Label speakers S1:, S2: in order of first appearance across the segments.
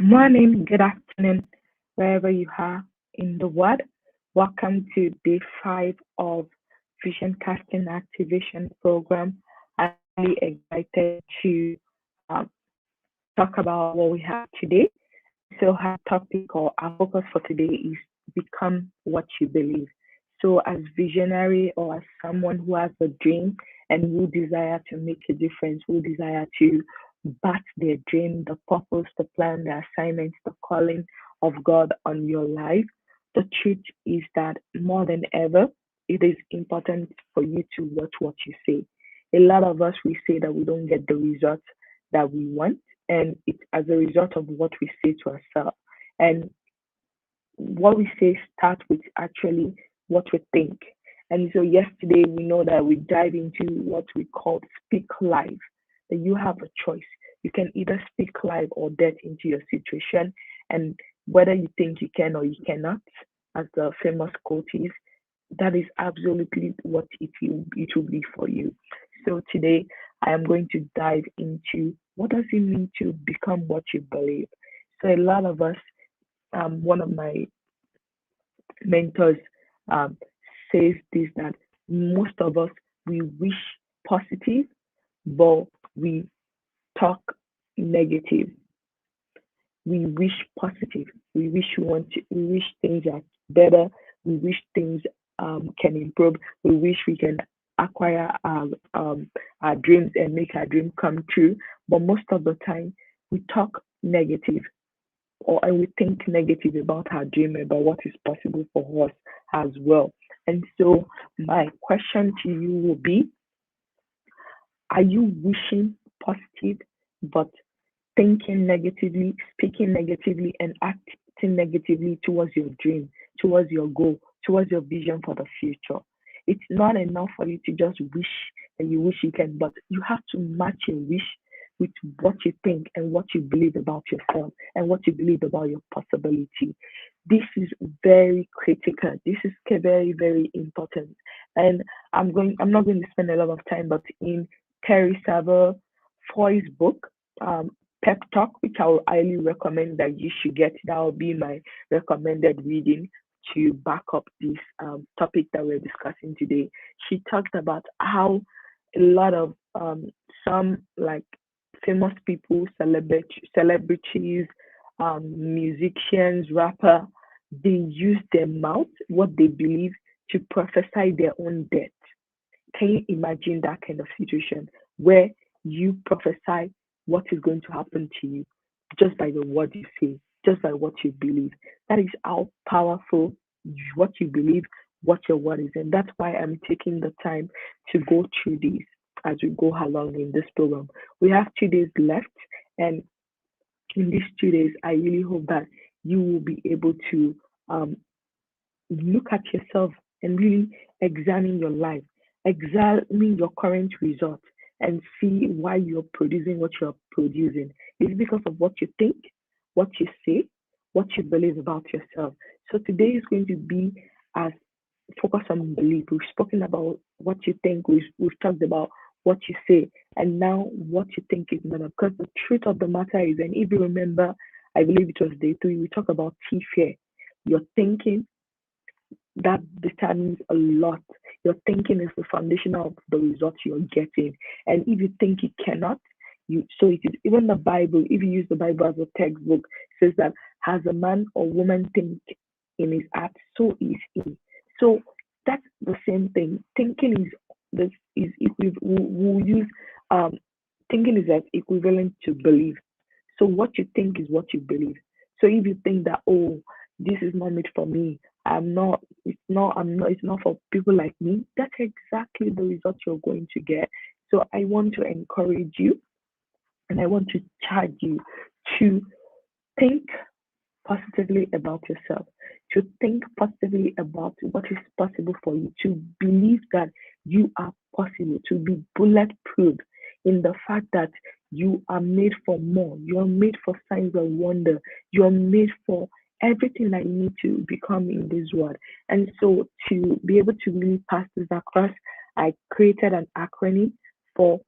S1: Morning, good afternoon, wherever you are in the world. Welcome to day 5 of Vision Casting Activation Program. I'm really excited to um, talk about what we have today. And so, our topic or our focus for today is become what you believe. So, as visionary or as someone who has a dream and who desire to make a difference, who desire to bat their dream, the purpose, the plan, the assignment, the calling of God on your life, the truth is that more than ever, it is important for you to watch what you say. A lot of us, we say that we don't get the results that we want, and it's as a result of what we say to ourselves. And what we say starts with actually what we think. And so yesterday we know that we dive into what we call speak life. That you have a choice. You can either speak life or death into your situation, and whether you think you can or you cannot, as the famous quote is, that is absolutely what it will be for you. So today I am going to dive into what does it mean to become what you believe. So a lot of us, one of my mentors um, says this that most of us we wish positive, but we talk negative. We wish positive. We wish things are better. We wish things can improve. We wish we can acquire our dreams and make our dream come true. But most of the time, we talk negative or and we think negative about our dream, about what is possible for us as well. And so, my question to you will be: are you wishing positive but thinking negatively, speaking negatively, and acting negatively towards your dream, towards your goal, towards your vision for the future? It's not enough for you to just wish and you wish you can, but you have to match your wish with what you think and what you believe about yourself and what you believe about your possibility. This is very critical. This is very, very important. And I'm not going to spend a lot of time, but in Terry Savelle Foy's book, Pep Talk, which I will highly recommend that you should get. That will be my recommended reading to back up this topic that we're discussing today. She talked about how a lot of some like famous people, celebrities, musicians, rapper, they use their mouth, what they believe, to prophesy their own death. Can you imagine that kind of situation where you prophesy what is going to happen to you just by the word you say, just by what you believe? That is how powerful what you believe, what your word is. And that's why I'm taking the time to go through this as we go along in this program. We have 2 days left, and in these 2 days, I really hope that you will be able to um, look at yourself and really examine your life, examine your current results, and see why you're producing what you're producing. Is it because of what you think, what you say, what you believe about yourself? So today is going to be as focus on belief. We've spoken about what you think. We've talked about what you say, and now what you think is matter. Because the truth of the matter is, and if you remember, I believe it was day 3. We talk about T fear. Your thinking that determines a lot. Your thinking is the foundation of the results you're getting. And if you think you cannot, you so it is even the Bible, if you use the Bible as a textbook, says that as a man or woman think in his heart, so is he. So that's the same thing. Thinking is this is we use um thinking is as equivalent to belief. So what you think is what you believe. So if you think that, oh, this is not made for me, it's not for people like me, that's exactly the result you're going to get. So I want to encourage you and I want to charge you to think positively about yourself, to think positively about what is possible for you, to believe that you are possible, to be bulletproof in the fact that you are made for more, you are made for signs of wonder, you are made for everything that you need to become in this world. And so, to be able to really pass this across, I created an acronym for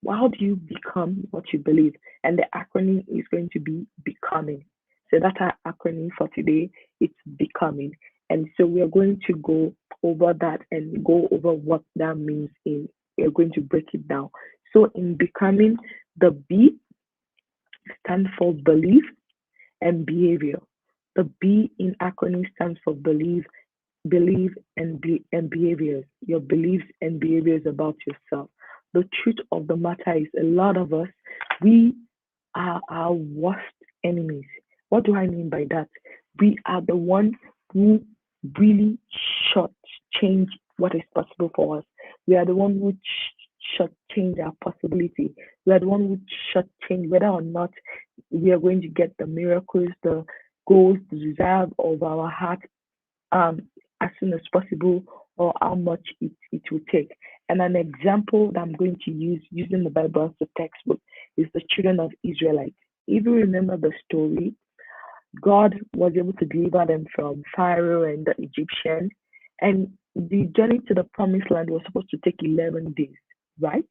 S1: How do you become what you believe? And the acronym is going to be becoming. So that's our acronym for today. It's becoming. And so we are going to go over that and go over what that means in we're going to break it down. So in becoming, the B stands for belief and behavior. The B in acronym stands for believe and behaviors, your beliefs and behaviors about yourself. The truth of the matter is, a lot of us, we are our worst enemies. What do I mean by that? We are the ones who really short change what is possible for us. We are the one who short change our possibility. We are the one who short change whether or not we are going to get the miracles, the goals, the desire of our heart um, as soon as possible, or how much it will take. And an example that I'm going to use using the Bible as a textbook is the children of Israelites. If you remember the story, God was able to deliver them from Pharaoh and the Egyptians, and the journey to the promised land was supposed to take 11 days, right?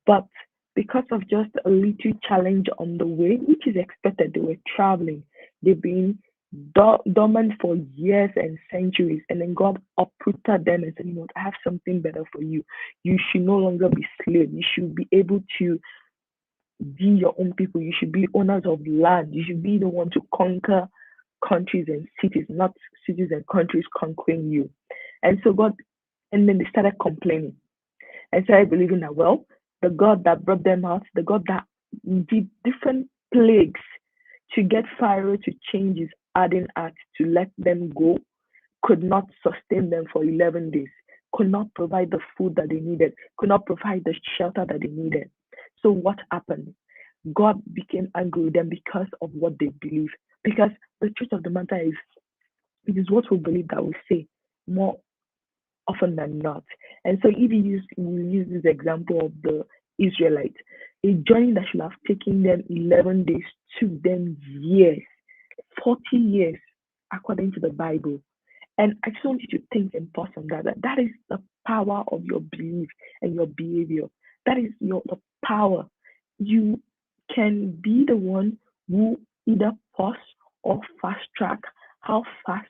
S1: But because of just a little challenge on the way, which is expected, they were traveling. They've been dormant for years and centuries. And then God uprooted them and said, you know what, I have something better for you. You should no longer be slaves. You should be able to be your own people. You should be owners of land. You should be the one to conquer countries and cities, not cities and countries conquering you. And so God, and then they started complaining and started believing that, well, the God that brought them out, the God that did different plagues to get Pharaoh to change his hardened heart to let them go, could not sustain them for 11 days, could not provide the food that they needed, could not provide the shelter that they needed. So what happened? God became angry with them because of what they believe. Because the truth of the matter is, it is what we believe that we say more often than not. And so if we use this example of the Israelites, a journey that should have taken them 11 days took them years, 40 years, according to the Bible. And I just want you to think and pause on that. That is the power of your belief and your behavior. That is the power. You can be the one who either pause or fast track how fast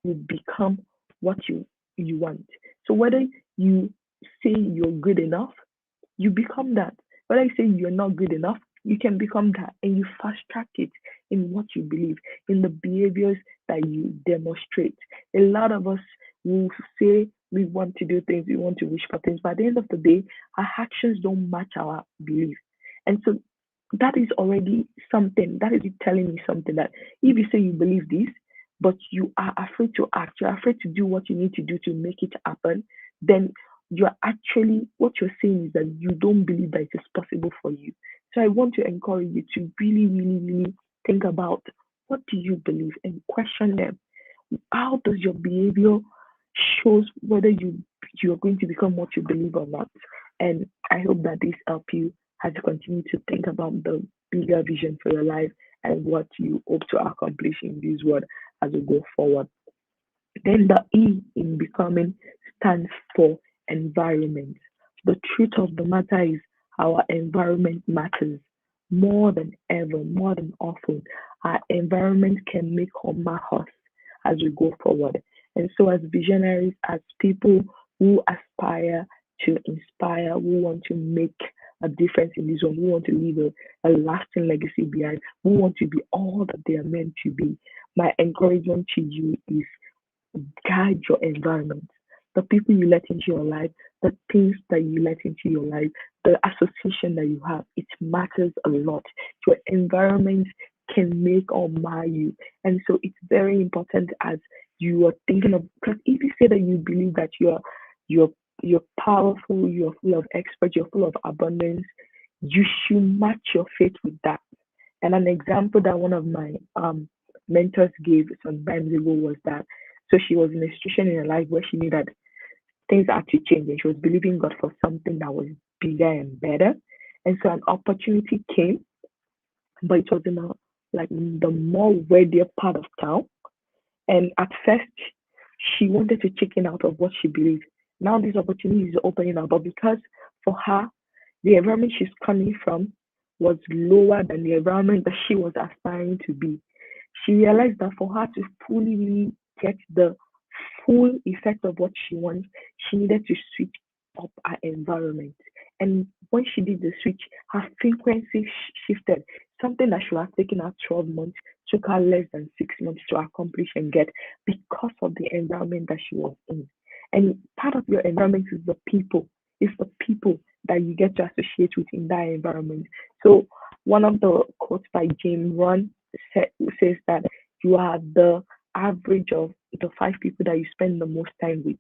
S1: you become what you want. So whether you say you're good enough, you become that. Whether you say you're not good enough, you can become that, and you fast track it in what you believe, in the behaviors that you demonstrate. A lot of us will say we want to do things, we want to wish for things, but at the end of the day, our actions don't match our belief. And so that is already something, that is telling me something that if you say you believe this, but you are afraid to act, you're afraid to do what you need to do to make it happen, then you're actually, what you're saying is that you don't believe that it is possible for you. So I want to encourage you to really, really, really think about what do you believe and question them. How does your behavior shows whether you're going to become what you believe or not? And I hope that this help you as you continue to think about the bigger vision for your life and what you hope to accomplish in this world as we go forward. Then the E in becoming stands for environment. The truth of the matter is our environment matters more than ever, more than often. Our environment can make or mar us as we go forward. And so as visionaries, as people who aspire to inspire, who want to make a difference in this world, who want to leave a lasting legacy behind, who want to be all that they are meant to be, my encouragement to you is guide your environment. The people you let into your life, the things that you let into your life, the association that you have, it matters a lot. Your environment can make or mar you. And so it's very important as you are thinking of, because if you say that you believe that you're you're powerful, you're full of expert, you're full of abundance, you should match your faith with that. And an example that one of my mentors gave some time ago was that, so she was in a situation in her life where she knew that things had to change and she was believing God for something that was bigger and better. And so an opportunity came, but it was in a like the more wealthier part of town. And at first she wanted to chicken out of what she believed. Now this opportunity is opening up, but because for her The environment she's coming from was lower than the environment that she was aspiring to be. She realized that for her to fully really get the full effect of what she wants, she needed to switch up her environment. And when she did the switch, her frequency shifted. Something that should have taken her 12 months took her less than 6 months to accomplish and get because of the environment that she was in. And part of your environment is the people. It's the people that you get to associate with in that environment. So one of the quotes by James Ron says that you are the average of the five people that you spend the most time with.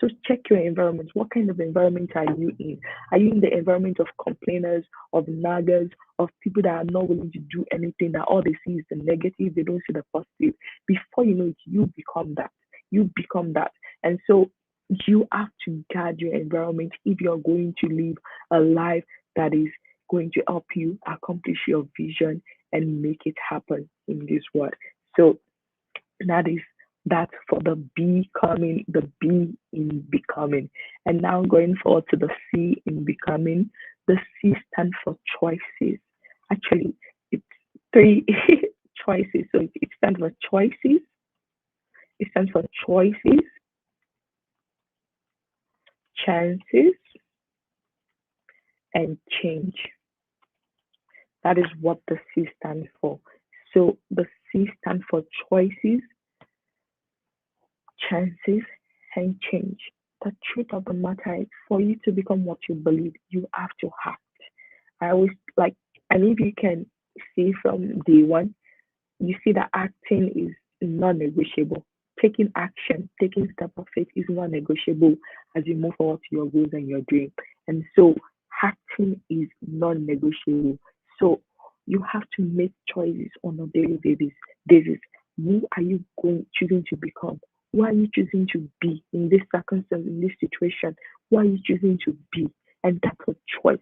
S1: So check your environment. What kind of environment are you in? Are you in the environment of complainers, of naggers, of people that are not willing to do anything, that all they see is the negative, they don't see the positive? Before you know it, you become that. You become that. And so you have to guard your environment if you're going to live a life that is going to help you accomplish your vision and make it happen in this world. So that is that for the becoming, the B in becoming. And now going forward to the C in becoming, the C stands for choices. Actually, it's three choices. So it stands for choices, it stands for choices, chances, and change. That is what the C stands for. So the C stands for choices, chances, and change. The truth of the matter is, for you to become what you believe, you have to act. I always like, and if you can see from day one, you see that acting is non-negotiable. Taking action, taking step of faith is non-negotiable as you move forward to your goals and your dream. And so acting is non-negotiable. So you have to make choices on a daily basis. Who are you going choosing to become? Who are you choosing to be in this circumstance, in this situation? Who are you choosing to be? And that's a choice.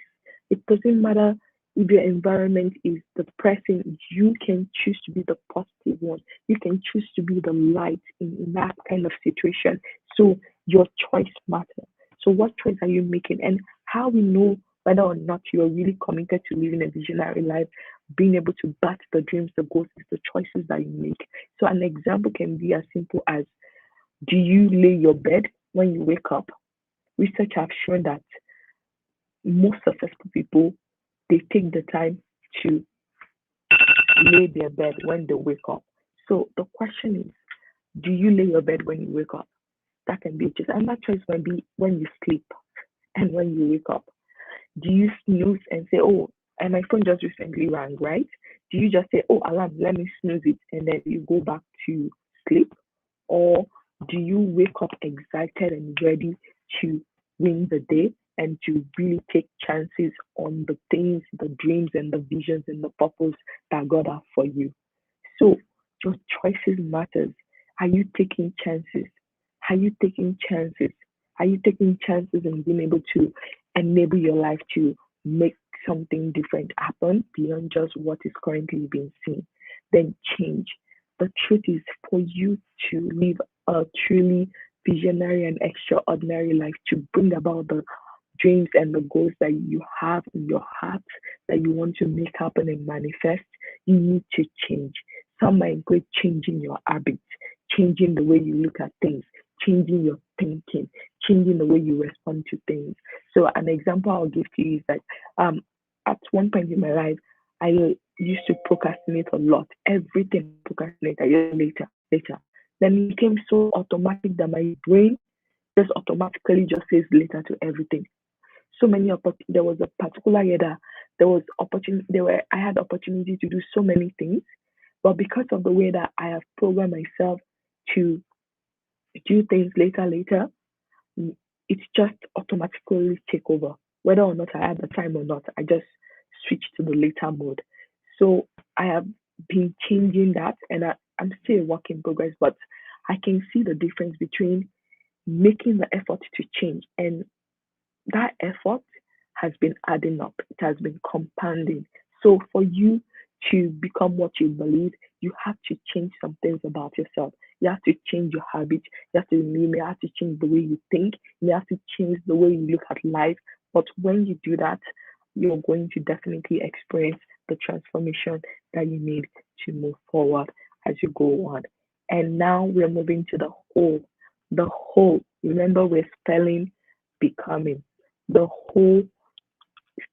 S1: It doesn't matter if your environment is depressing, you can choose to be the positive one. You can choose to be the light in that kind of situation. So your choice matters. So what choice are you making? And how we know whether or not you're really committed to living a visionary life, being able to bat the dreams, the goals, is the choices that you make. So an example can be as simple as, do you lay your bed when you wake up? Research have shown that most successful people, they take the time to lay their bed when they wake up. So the question is, do you lay your bed when you wake up? That can be just another choice might be when you sleep and when you wake up. Do you snooze and say, oh, and my phone just recently rang, right? Do you just say, oh, alarm, let me snooze it, and then you go back to sleep? Or do you wake up excited and ready to win the day and to really take chances on the things, the dreams, and the visions and the purpose that God has for you? So your choices matters. Are you taking chances? Are you taking chances? Are you taking chances and being able to enable your life to make something different happen beyond just what is currently being seen? Then change. The truth is, for you to live a truly visionary and extraordinary life, to bring about the dreams and the goals that you have in your heart that you want to make happen and manifest, you need to change. Some might include changing your habits, changing the way you look at things, changing your thinking, changing the way you respond to things. So an example I'll give to you is that at one point in my life, I used to procrastinate a lot. Everything procrastinate. I just later. Then it became so automatic that my brain just automatically just says later to everything. So many there was a particular year that there was opportunity there were I had opportunity to do so many things, but because of the way that I have programmed myself to do things later, mm, it's just automatically take over. Whether or not I had the time or not, I just switch to the later mode. So I have been changing that, and I'm still a work in progress, but I can see the difference between making the effort to change and that effort has been adding up, it has been compounding. So for you to become what you believe, you have to change some things about yourself. You have to change your habits. You may have to change the way you think. You have to change the way you look at life. But when you do that, you're going to definitely experience the transformation that you need to move forward as you go on. And now we're moving to the whole. The whole, remember, we're spelling becoming. The whole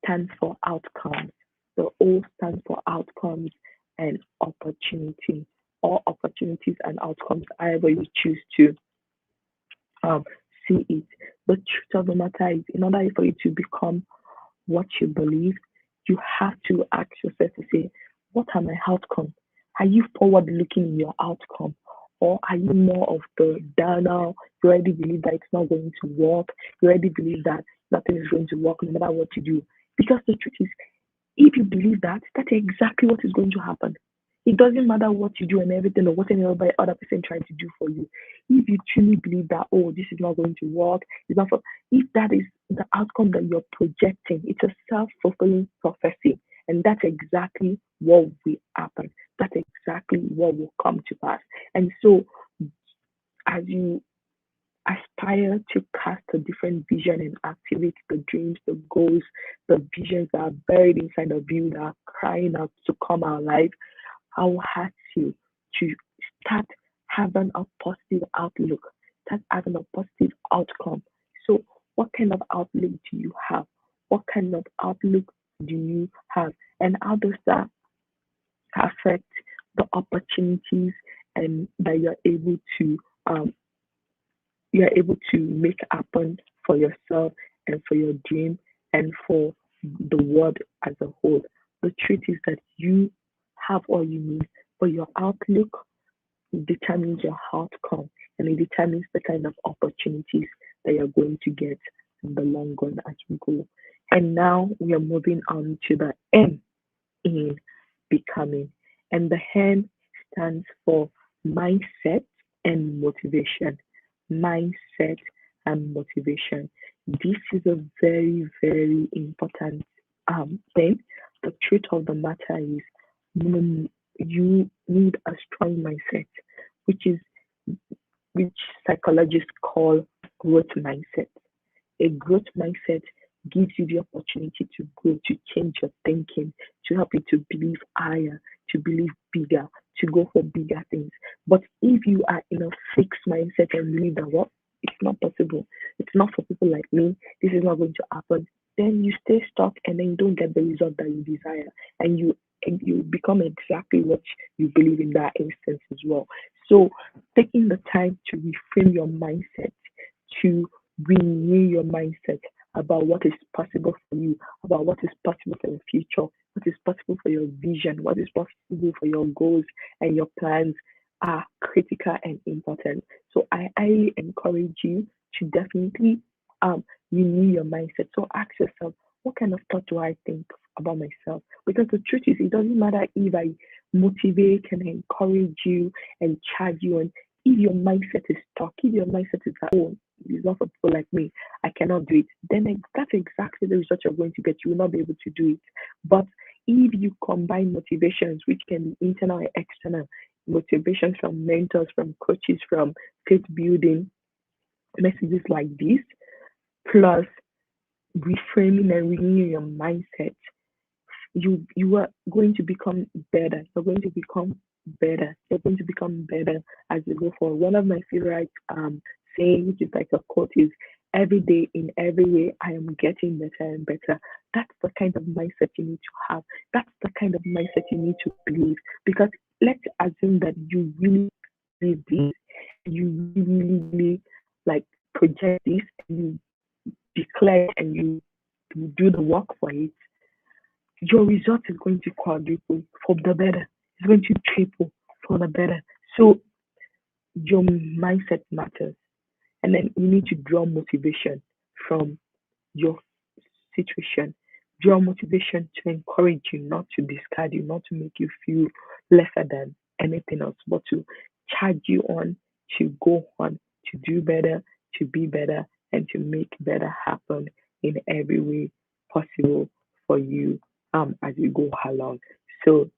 S1: stands for outcomes. The O stands for outcomes and opportunity, or opportunities and outcomes, however you choose to um, see it. The truth of the matter is, in order for you to become what you believe, you have to ask yourself to say, what are my outcomes? Are you forward looking in your outcome? Or are you more of the downer? You already believe that it's not going to work. You already believe that nothing is going to work no matter what you do. Because the truth is, if you believe that, that's exactly what is going to happen. It doesn't matter what you do and everything or what any other person trying to do for you. If you truly believe that, oh, this is not going to work, it's not for, if that is the outcome that you're projecting, it's a self-fulfilling prophecy. And that's exactly what will happen. That's exactly what will come to pass. And so as you aspire to cast a different vision and activate the dreams, the goals, the visions that are buried inside of you that are crying out to come alive, I will ask you to start having a positive outlook, start having a positive outcome. So, what kind of outlook do you have? What kind of outlook do you have? And how does that affect the opportunities and that um, you're able to make happen for yourself and for your dream and for the world as a whole. The truth is that you have all you need, but your outlook determines your outcome and it determines the kind of opportunities that you're going to get in the long run as we go. And now we are moving on to the M in becoming. And the M stands for mindset and motivation. Mindset and motivation. This is a very, very important thing. The truth of the matter is, you need a strong mindset, which is which psychologists call growth mindset. A growth mindset gives you the opportunity to grow, to change your thinking, to help you to believe higher, to believe bigger, to go for bigger things. But if you are in a fixed mindset and believe that what it's not possible, it's not for people like me, this is not going to happen, then you stay stuck and then you don't get the result that you desire, and you become exactly what you believe in that instance as well. So taking the time to reframe your mindset, to renew your mindset about what is possible for you, about what is possible for your future, what is possible for your vision, what is possible for your goals and your plans are critical and important. So I highly encourage you to definitely renew your mindset. So ask yourself, what kind of thought do I think about myself? Because the truth is, it doesn't matter if I motivate and encourage you and charge you on, if your mindset is stuck, if your mindset is that, oh, it's not for people like me, I cannot do it, then that's exactly the result you're going to get. You will not be able to do it. But if you combine motivations, which can be internal and external, motivations from mentors, from coaches, from faith building messages like this, plus reframing and renewing your mindset, you are going to become better. You're going to become better. You're going to become better as you go forward. One of my favorite saying, which is like a quote, is every day in every way I am getting better and better. That's the kind of mindset you need to have. That's the kind of mindset you need to believe. Because let's assume that you really believe this, you really like project this and you declare and you do the work for it, your result is going to quadruple for the better. It's going to triple for the better. So your mindset matters. And then you need to draw motivation from your situation. Draw motivation to encourage you, not to discard you, not to make you feel lesser than anything else, but to charge you on to go on, to do better, to be better, and to make better happen in every way possible for you as you go along. So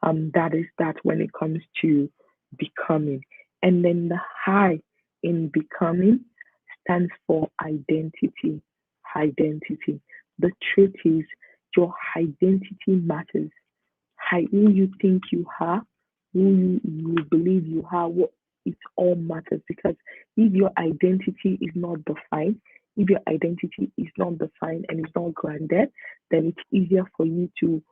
S1: that is that when it comes to becoming. And then the high in becoming stands for identity. Identity. the truth is your identity matters. Who you think you are, who you believe you are, what it all matters because if your identity is not defined, if your identity is not defined and is not grounded, then it's easier for you to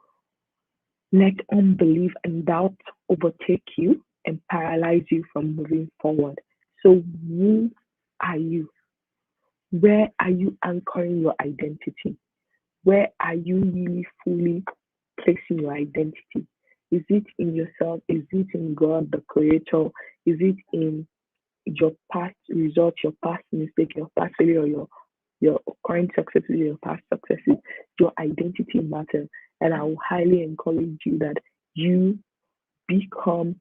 S1: let unbelief and doubt overtake you and paralyze you from moving forward. So, who are you? Where are you anchoring your identity? Where are you really fully placing your identity? Is it in yourself? Is it in God, the Creator? Is it in your past results, your past mistake, your past failure, your current successes, your past successes? Your identity matters, and I will highly encourage you that you become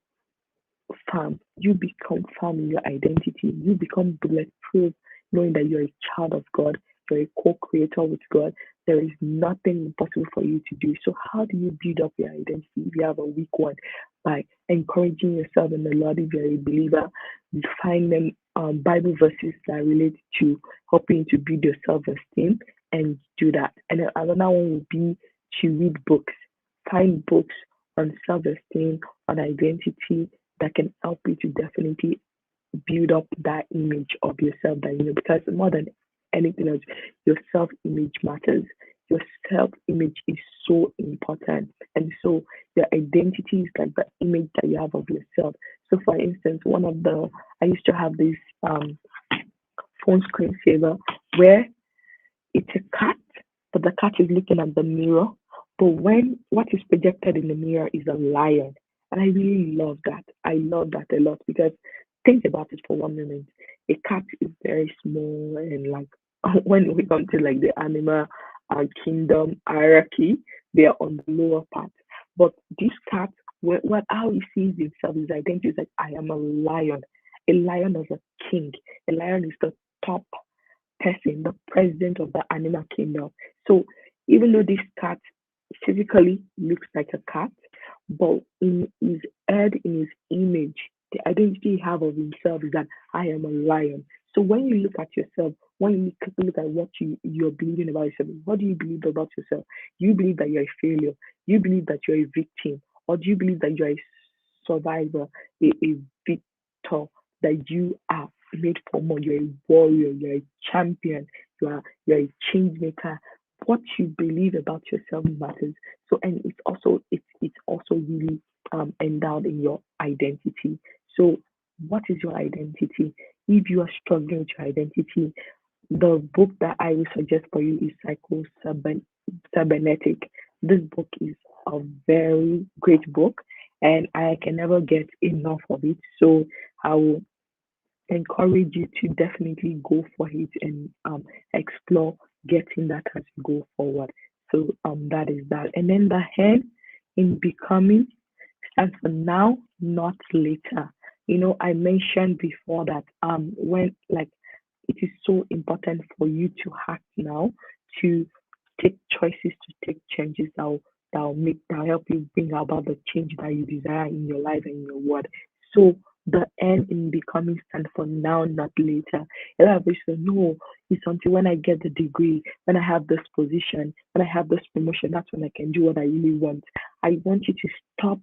S1: firm. You become firm in your identity. You become bulletproof, knowing that you're a child of God, you're a co creator with God. There is nothing impossible for you to do. So, how do you build up your identity if you have a weak one? By encouraging yourself in the Lord if you're a believer, you find them Bible verses that relate to helping you to build your self esteem and do that. And then another one would be to read books. Find books on self esteem, on identity, that can help you to definitely build up that image of yourself that you know because more than anything else, your self image matters. Your self image is so important. And so your identity is like the image that you have of yourself. So for instance, one of the I used to have this phone screensaver where it's a cat, but the cat is looking at the mirror. But when what is projected in the mirror is a lion. And I really love that. I love that a lot because think about it for 1 minute. A cat is very small and like when we come to like the animal kingdom hierarchy, they are on the lower part. But this cat, what how he sees himself, his identity is like I am a lion. A lion is a king. A lion is the top person, the president of the animal kingdom. So even though this cat physically looks like a cat, but in his head, in his image, the identity he have of himself is that I am a lion. So when you look at yourself, when you look at what you're believing about yourself, what do you believe about yourself? Do you believe that you're a failure? Do you believe that you're a victim? Or do you believe that you're a survivor, a victor, that you are made for more? You're a warrior, you're a champion, you're a change maker. What you believe about yourself matters. So and it's also really endowed in your identity. So what is your identity? If you are struggling with your identity, the book that I will suggest for you is Cybernetic. This book is a very great book, and I can never get enough of it. So I will encourage you to definitely go for it and explore getting that as you go forward. So that is that. And then the N in becoming stands for now, not later. You know, I mentioned before that when like it is so important for you to act now, to take choices, to take changes that will help you bring about the change that you desire in your life and in your world. So the N in becoming stands for now, not later. A lot of people say, no, it's until when I get the degree, when I have this position, when I have this promotion, that's when I can do what I really want. I want you to stop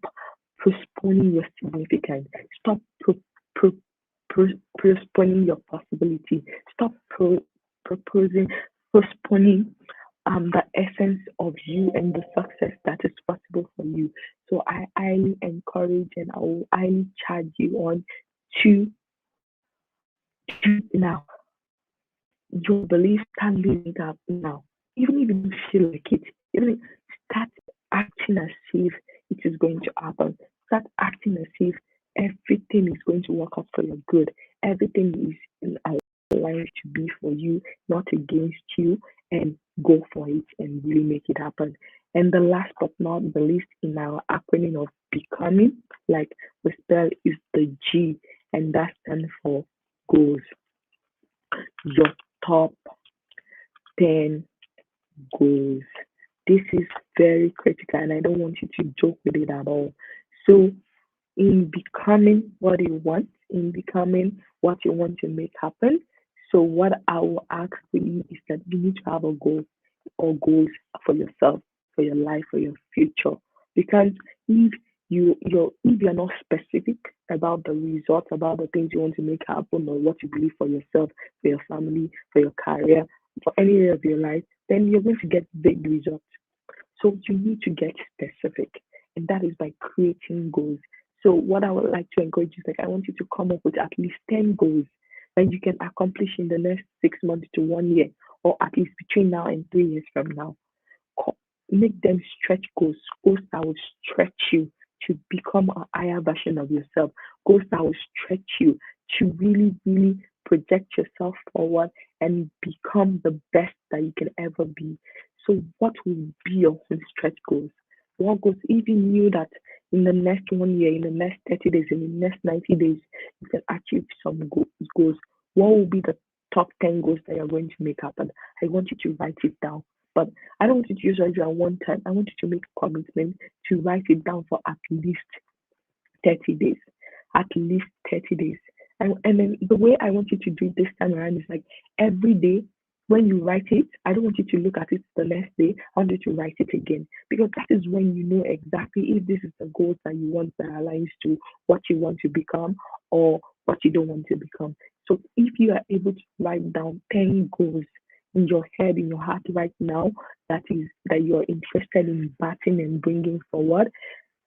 S1: postponing your significance. Stop pro- postponing your possibility. Stop proposing, postponing the essence of you and the success that is possible for you. So I highly encourage and I will highly charge you on to do it now. Your belief, start living it up now. Even if you don't feel like it, even if start acting as if it is going to happen. Start acting as if everything is going to work out for your good. Everything is in aligned to be for you, not against you, and go for it and really make it happen. And the last but not the least in our acronym of becoming, like we spell is the G, and that stands for goals. Your top 10 goals. This is very critical, and I don't want you to joke with it at all. So, in becoming what you want, in becoming what you want to make happen, so what I will ask for you is that you need to have a goal. or goals for yourself, for your life, for your future. Because if if you're not specific about the results, about the things you want to make happen, or what you believe for yourself, for your family, for your career, for any area of your life, then you're going to get big results. So you need to get specific, and that is by creating goals. So what I would like to encourage you is like I want you to come up with at least 10 goals that you can accomplish in the next 6 months to 1 year, or at least between now and 3 years from now. Make them stretch goals, goals that will stretch you to become a higher version of yourself, goals that will stretch you to really, really project yourself forward and become the best that you can ever be. So, what will be your own stretch goals? What goals, if you knew that in the next 1 year, in the next 30 days, in the next 90 days, you can achieve some goals, what will be the top 10 goals that you're going to make happen? I want you to write it down. But I don't want you to use it at one time. I want you to make a commitment to write it down for at least 30 days. At least 30 days. And then the way I want you to do it this time around is like every day when you write it, I don't want you to look at it the next day. I want you to write it again. Because that is when you know exactly if this is the goals that you want that aligns to what you want to become or what you don't want to become. So if you are able to write down 10 goals in your head, in your heart right now, that you're interested in batting and bringing forward,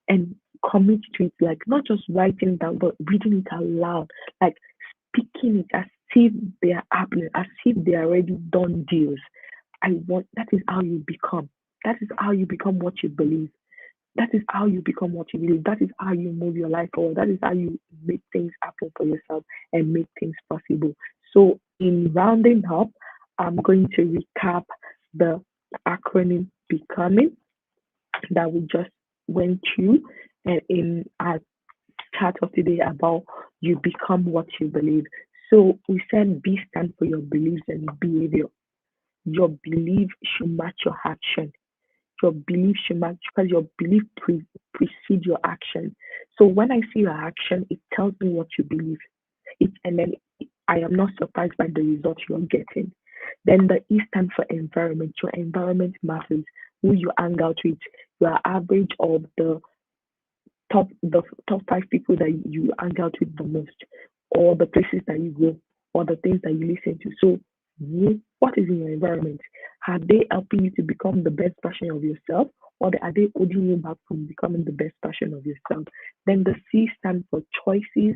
S1: and commit to it, like not just writing it down, but reading it out loud, like speaking it as if they are happening, as if they are already done deals. That is how you become. That is how you become what you believe. That is how you become what you believe. That is how you move your life forward. That is how you make things happen for yourself and make things possible. So, in rounding up, I'm going to recap the acronym Becoming that we just went through and in our chat of today about you become what you believe. So we said B stand for your beliefs and behavior. Your belief should match your action. Your belief should match because your belief precede your action. So when I see your action, it tells me what you believe. And then I am not surprised by the result you're getting. Then the E stand for environment. Your environment matters. Who you hang out with, your average of the top five people that you hang out with the most, or the places that you go, or the things that you listen to. So, what is in your environment? Are they helping you to become the best version of yourself, or are they holding you back from becoming the best version of yourself? Then the C stands for choices,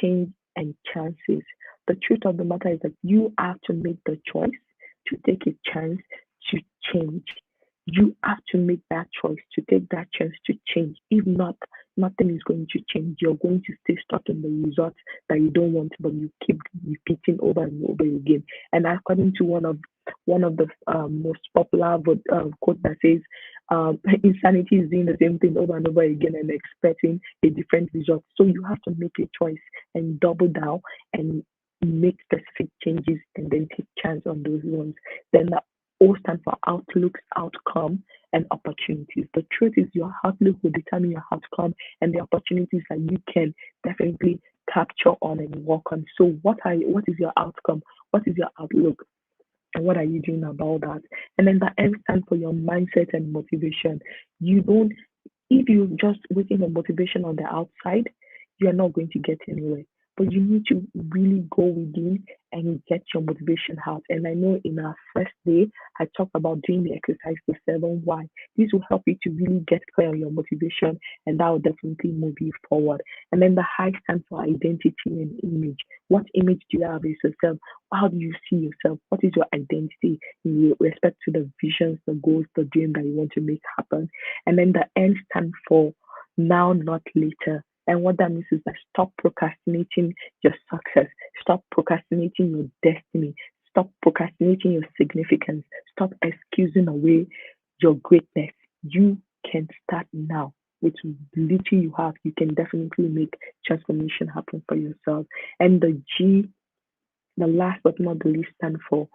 S1: change, and chances. The truth of the matter is that you have to make the choice to take a chance to change. You have to make that choice to take that chance to change. If not, nothing is going to change. You're going to stay stuck in the results that you don't want, but you keep repeating over and over again. And according to one of the most popular quote that says, insanity is doing the same thing over and over again and expecting a different result. So you have to make a choice and double down and make specific changes and then take chance on those ones. Then the O stand for outlooks, outcome, and opportunities. The truth is your outlook will determine your outcome and the opportunities that you can definitely capture on and work on. So what is your outcome? What is your outlook? And what are you doing about that? And then the M stand for your mindset and motivation. You don't if you just waiting on motivation on the outside, you're not going to get anywhere. But you need to really go within and get your motivation out. And I know in our first day, I talked about doing the exercise, the 7 why. This will help you to really get clear on your motivation, and that will definitely move you forward. And then the high stands for identity and image. What image do you have of yourself? How do you see yourself? What is your identity in respect to the visions, the goals, the dream that you want to make happen? And then the N stand for now, not later. And what that means is that stop procrastinating your success, stop procrastinating your destiny, stop procrastinating your significance, stop excusing away your greatness. You can start now. With little you have, you can definitely make transformation happen for yourself. And the G, the last but not the least, stand for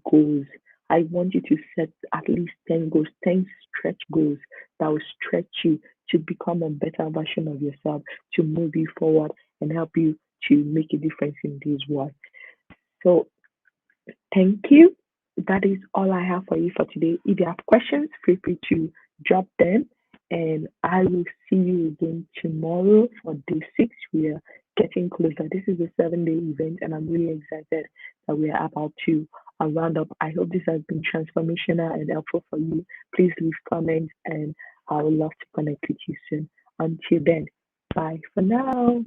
S1: goals. I want you to set at least 10 goals, 10 stretch goals that will stretch you to become a better version of yourself, to move you forward and help you to make a difference in this world. So, thank you. that is all I have for you for today. If you have questions, feel free to drop them. And I will see you again tomorrow for day 6. We are getting closer. This is a 7-day event, and I'm really excited that we are about to round up. I hope this has been transformational and helpful for you. Please leave comments, and I would love to connect with you soon. Until then, bye for now.